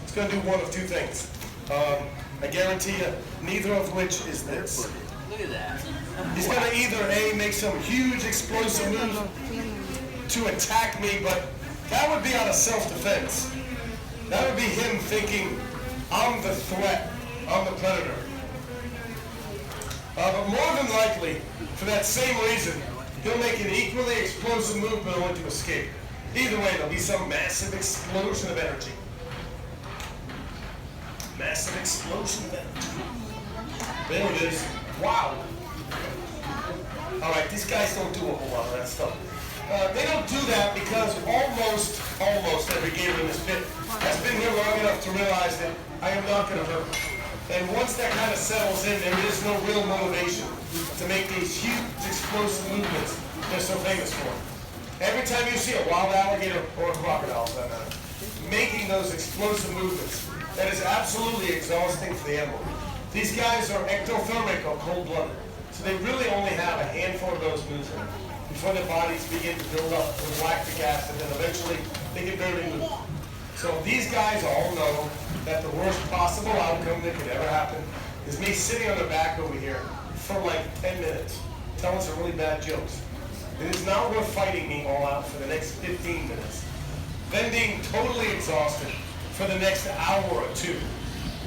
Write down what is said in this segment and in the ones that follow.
it's going to do one of two things. I guarantee you, neither of which is this. Look at that. He's going to either A, make some huge explosive move to attack me, but that would be out of self-defense. That would be him thinking, I'm the threat, I'm the predator. But more than likely, for that same reason, he'll make an equally explosive move, but only to escape. Either way, there'll be some massive explosion of energy. Massive explosion of energy. There it is. Wow. All right, these guys don't do a whole lot of that stuff. They don't do that because almost every gator in this pit has been here long enough to realize that I am not going to hurt them. And once that kind of settles in, there is no real motivation to make these huge explosive movements they're so famous for. Every time you see a wild alligator or a crocodile, for that matter, making those explosive movements, that is absolutely exhausting for the animal. These guys are ectothermic or cold-blooded, so they really only have a handful of those moves in them before their bodies begin to build up with lactic acid, and eventually they get very loose. So these guys all know that the worst possible outcome that could ever happen is me sitting on their back over here for like 10 minutes, telling some really bad jokes. It is not worth fighting me all out for the next 15 minutes. Then being totally exhausted for the next hour or two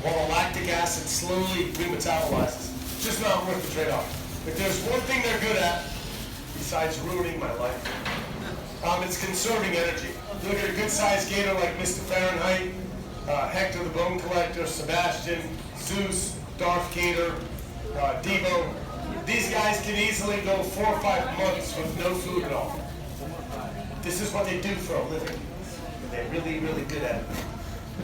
while the lactic acid slowly remetabolizes. It's just not worth the trade-off. If there's one thing they're good at, besides ruining my life, it's conserving energy. You look at a good-sized gator like Mr. Fahrenheit, Hector the Bone Collector, Sebastian, Zeus, Darth Gator, Devo. These guys can easily go 4 or 5 months with no food at all. This is what they do for a living. And they're really, really good at it.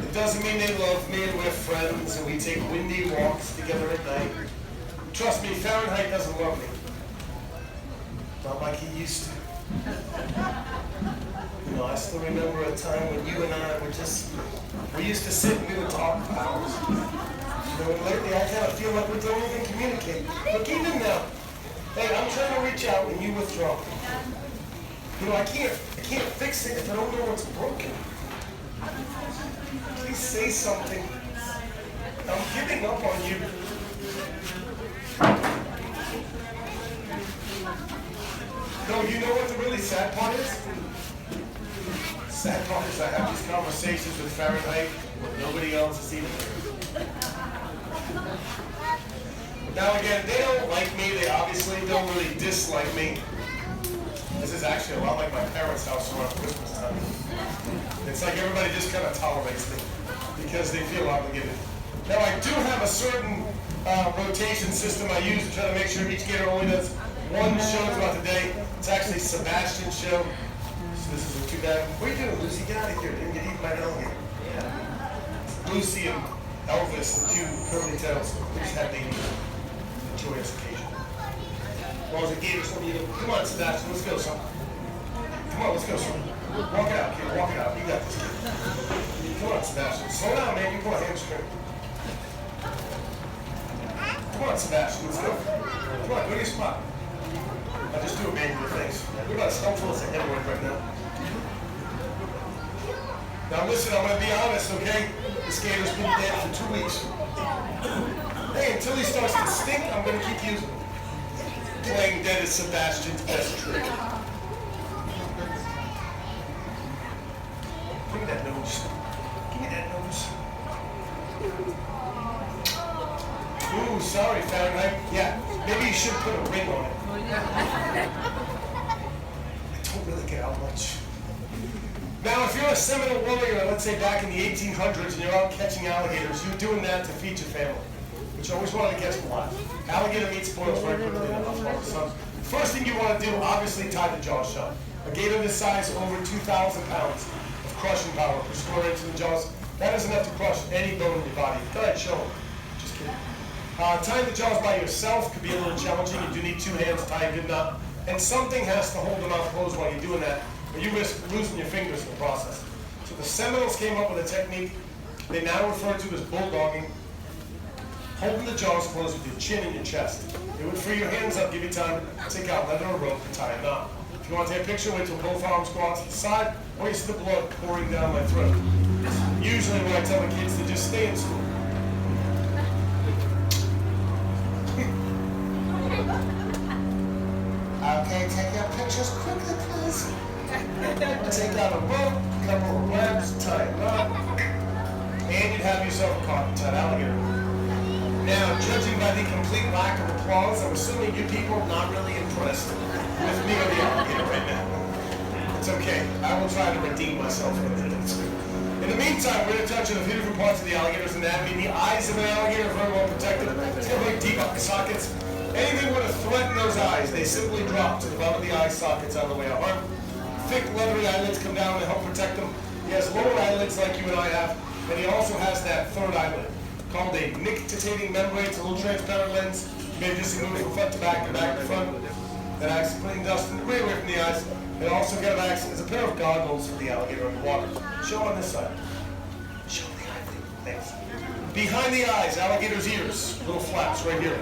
It doesn't mean they love me and we're friends and we take windy walks together at night. Trust me, Fahrenheit doesn't love me. Not like he used to. You know, I still remember a time when you and I were we used to sit and we would talk for hours. You know, and lately I kind of feel like we don't even communicate. Look, even now, hey, I'm trying to reach out and you withdraw. You know, I can't fix it if I don't know what's broken. Please say something. I'm giving up on you. No, you know what the really sad part is? Sad part is I have these conversations with Fahrenheit when nobody else is even here. Now again, they don't like me. They obviously don't really dislike me. This is actually a lot like my parents' house around Christmas time. It's like everybody just kind of tolerates me because they feel obligated. Now I do have a certain rotation system I use to try to make sure each gator only does one show throughout the day. It's actually Sebastian's show. So this isn't too bad. What are you doing, Lucy? Get out of here. Didn't get eaten by an alligator. Yeah. Lucy and Elvis, the two curly tails, we just had babies. Joyous occasion. As long as the gator's something you do. Come on, Sebastian, let's go, son. Come on, let's go, son. Walk it out, kid. Walk it out. You got this, kid. Come on, Sebastian. Slow down, man. You pull a hamstring. Come on, Sebastian. Let's go. Come on, go to your spot. I just do a manual things. You're about as helpful as a hemorrhoid right now. Now listen, I'm going to be honest, okay? This gator's been dead for 2 weeks. Hey, until he starts to stink, I'm going to keep using him. Playing dead is Sebastian's best trick. Give me that nose. Give me that nose. Ooh, sorry, Fahrenheit. Yeah, maybe you should put a ring on it. I don't really get out much. Now, if you're a Seminole warrior, let's say back in the 1800s, and you're out catching alligators, you're doing that to feed your family, which you always wanted to catch them alive. Alligator meat spoils very quickly in the sun. First thing you want to do, obviously, tie the jaws shut. A gator this size, over 2,000 pounds of crushing power per square inch in the jaws. That is enough to crush any bone in your body. Go ahead, show them. Just kidding. Tying the jaws by yourself could be a little challenging. You do need 2 hands to tie a good knot. And something has to hold the mouth closed while you're doing that, or you risk losing your fingers in the process. So the Seminoles came up with a technique they now refer to as bulldogging, holding the jaws closed with your chin and your chest. It would free your hands up, give you time to take out leather or rope and tie a knot. If you want to take a picture, wait till both arms go out to the side, or you see the blood pouring down my throat. Usually usually where I tell my kids to just stay in school. Okay, take your pictures quickly, please. Take out a rope, a couple of webs, tie it up, and you'd have yourself a cotton-tailed alligator. Now, judging by the complete lack of applause, I'm assuming you people are not really impressed with me or the alligator right now. It's okay. I will try to redeem myself in a minute. In the meantime, we're going to touch on a few different parts of the alligator's anatomy. The eyes of an alligator are very well protected. It's got very deep eye sockets. Anything would have threatened those eyes, they simply drop to the bottom of the eye sockets on the way to harm. Thick, leathery eyelids come down to help protect them. He has lower eyelids like you and I have, and he also has that third eyelid called a nictitating membrane. It's a little transparent lens. You may just move from front to back to front. That acts to clean dust and debris away from the eyes. It also kind of acts as a pair of goggles for the alligator underwater. Show on this side. Show the eyelid. Thanks. Behind the eyes, alligator's ears, little flaps right here.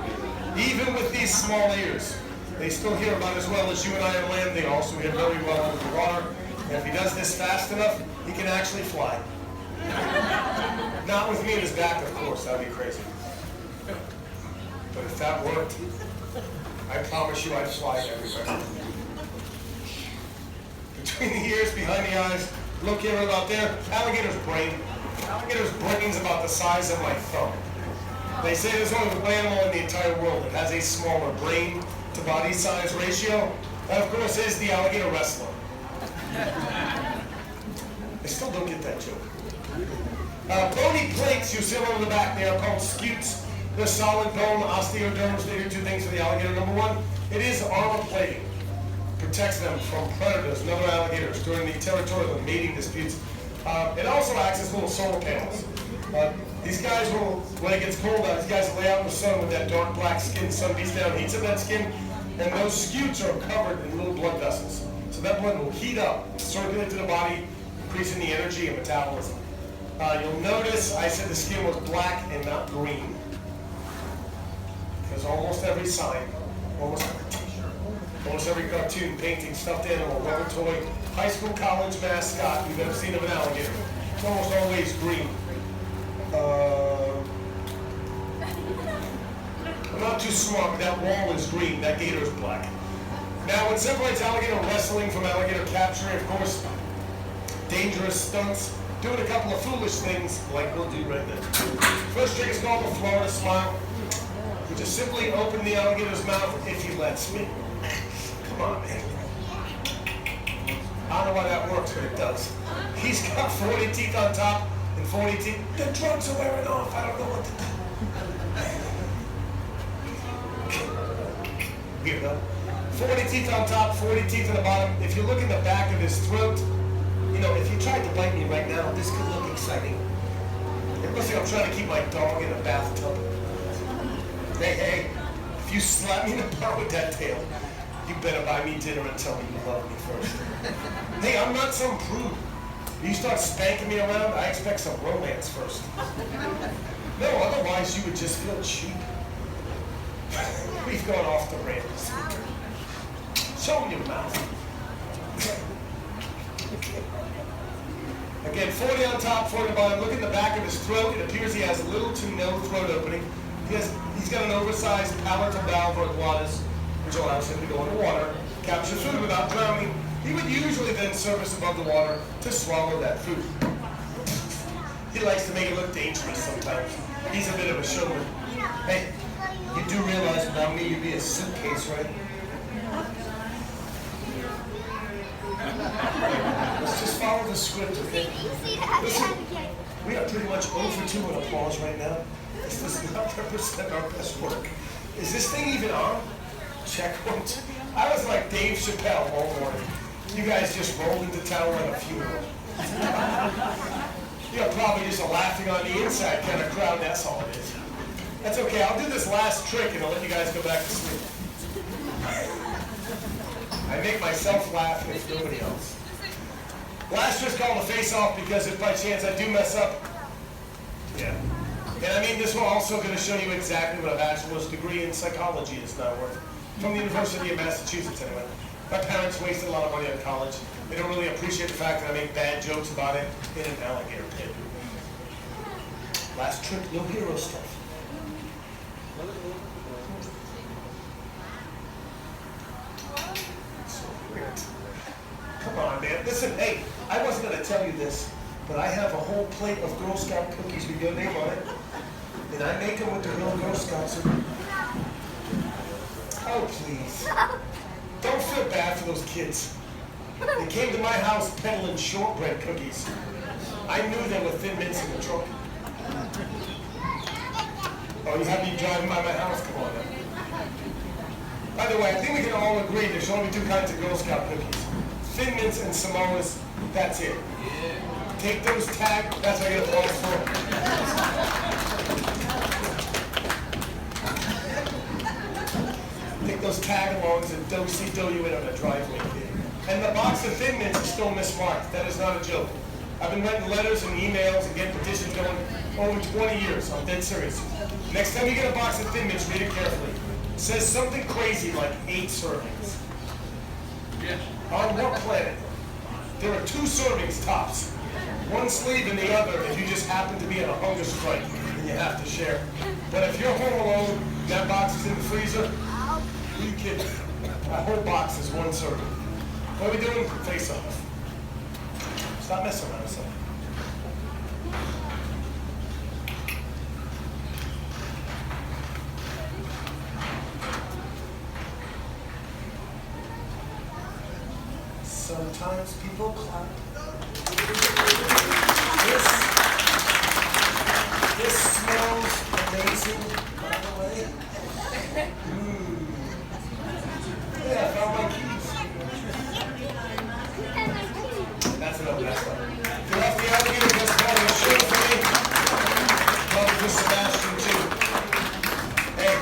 Even with these small ears, they still hear about as well as you and I on land. They also hear very well under the water. And if he does this fast enough, he can actually fly. Not with me in his back, of course. That would be crazy. But if that worked, I promise you I'd fly everywhere. Between the ears, behind the eyes, look here and about there, alligator's brain. Alligator's brain's about the size of my thumb. They say there's only one animal in the entire world that has a smaller brain to body size ratio. That, of course, is the alligator wrestler. I still don't get that joke. Bony plates you see along the back, they are called scutes. They're solid bone osteoderms. They do two things for the alligator. Number one, it is armor plating. Protects them from predators and other alligators during the territorial and mating disputes. It also acts as little solar panels. These guys will, when it gets cold out, these guys will lay out in the sun with that dark black skin. Sun beats down, heats up that skin, and those scutes are covered in little blood vessels. So that blood will heat up, circulate to the body, increasing the energy and metabolism. You'll notice I said the skin was black and not green. Because almost every sign, almost every t-shirt, almost every cartoon, painting, stuffed animal, rubber toy, high school, college mascot you've ever seen of an alligator, it's almost always green. I'm not too smart, but that wall is green, that gator is black. Now, what separates alligator wrestling from alligator capturing, of course, dangerous stunts, doing a couple of foolish things like we'll do right now. First trick is called the Florida Smile, which is simply open the alligator's mouth if he lets me. Come on, man. I don't know why that works, but it does. He's got 40 teeth on top and 40 teeth. The drugs are wearing off. I don't know what to do. Weirdo. 40 teeth on top, 40 teeth on the bottom. If you look in the back of his throat, you know, if you tried to bite me right now, this could look exciting. It looks like I'm trying to keep my dog in a bathtub. Hey, if you slap me in the butt with that tail, you better buy me dinner and tell me you love me first. Hey, I'm not some prude. You start spanking me around, I expect some romance first. No, otherwise you would just feel cheap. We've gone off the rails. Show him your mouth. Again, 40 on top, 40 on the bottom. Look at the back of his throat. It appears he has little to no throat opening. He's got an oversized palatal valve or glottis, which allows him to go underwater, capture food without drowning. He would usually then surface above the water to swallow that food. He likes to make it look dangerous sometimes. He's a bit of a showman. Hey, you do realize without me you'd be a suitcase, right? Let's just follow the script, okay? Listen, we are pretty much 0 for 2 in applause right now. This does not represent our best work. Is this thing even on? Check one. I was like Dave Chappelle all morning. You guys just rolled into town like a funeral. You're probably just a laughing on the inside kind of crowd. That's all it is. That's okay. I'll do this last trick and I'll let you guys go back to sleep. I make myself laugh if nobody else. Last trick's called a face-off because if by chance I do mess up, yeah. And I mean, this will also going to show you exactly what a bachelor's degree in psychology is now worth. From the University of Massachusetts, anyway. My parents wasted a lot of money on college. They don't really appreciate the fact that I make bad jokes about it in an alligator pit. Last trip, no hero stuff. So weird. Come on, man. Listen, hey, I wasn't going to tell you this, but I have a whole plate of Girl Scout cookies with your name on it. And I make them with the real Girl Scouts. Oh, please. Don't feel bad for those kids. They came to my house peddling shortbread cookies. I knew they were Thin Mints in the trunk. Oh, you have me driving by my house? Come on, man. By the way, I think we can all agree there's only two kinds of Girl Scout cookies. Thin Mints and Samoas, that's it. Yeah. Take those tag, that's what I get a applause for. Take those tag-alongs and do-si-do you in on the driveway, kid. And the box of Thin Mints is still mismarked. That is not a joke. I've been writing letters and emails and getting petitions going over 20 years. I'm dead serious. Next time you get a box of Thin Mints, read it carefully. It says something crazy like 8 servings. Yeah. On what planet? There are 2 servings tops. One sleeve in the other if you just happen to be at a hunger strike and you have to share. But if you're home alone, that box is in the freezer, who are you kidding? That whole box is 1 serving. What are we doing? Face off. Stop messing around yourself. Sometimes people clap. This smells amazing, by the way. Yeah, I found my keys. That's enough, that's enough. Get off the alligator, just call me a show for me. Probably just Sebastian, too. Hey,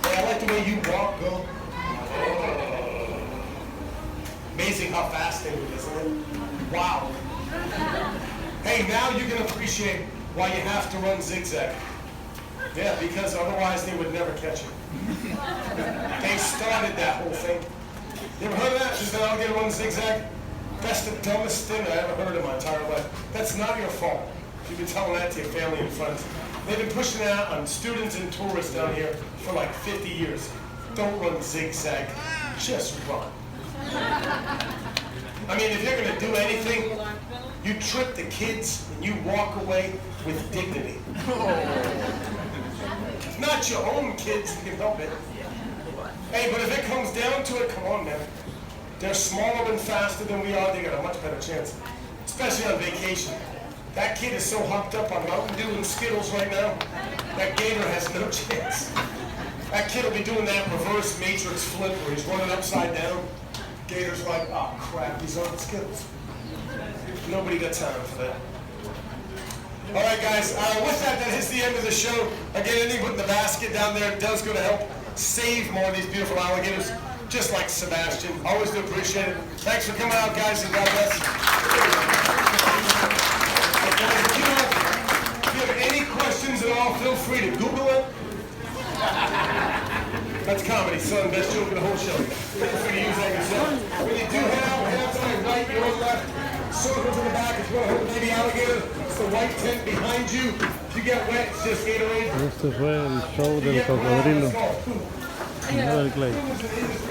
I like the way you walk, girl. Amazing how fast they move, isn't it? Wow. Hey, now you can appreciate why you have to run zigzag. Yeah, because otherwise they would never catch you. They started that whole thing. You ever heard of that? Just an alligator run zigzag? That's the dumbest thing I ever heard in my entire life. That's not your fault. You've been telling that to your family and friends. They've been pushing that on students and tourists down here for like 50 years. Don't run zigzag, just run. I mean, if you're going to do anything, you trip the kids and you walk away with dignity. Not your own kids, you can help it. Hey, but if it comes down to it, come on, man. They're smaller and faster than we are. They got a much better chance, especially on vacation. That kid is so hopped up on Mountain Dew and Skittles right now, that gator has no chance. That kid will be doing that reverse matrix flip where he's running upside down. Gator's like, oh crap, he's on Skittles. Nobody got time for that. All right, guys, with that is the end of the show. Again, anything put in the basket down there does go to help save more of these beautiful alligators, just like Sebastian. Always do appreciate it. Thanks for coming out, guys, and God bless. Guys, if you have any questions at all, feel free to Google it. That's comedy, son. Best joke of the whole show. Feel free to use that yourself. When you do head out to my right, your left, circle to the back. If you want to hold the baby alligator, it's the white tent behind you. If you get wet, it's just Gatorade. Este fue el show del cocodrilo en Everglades.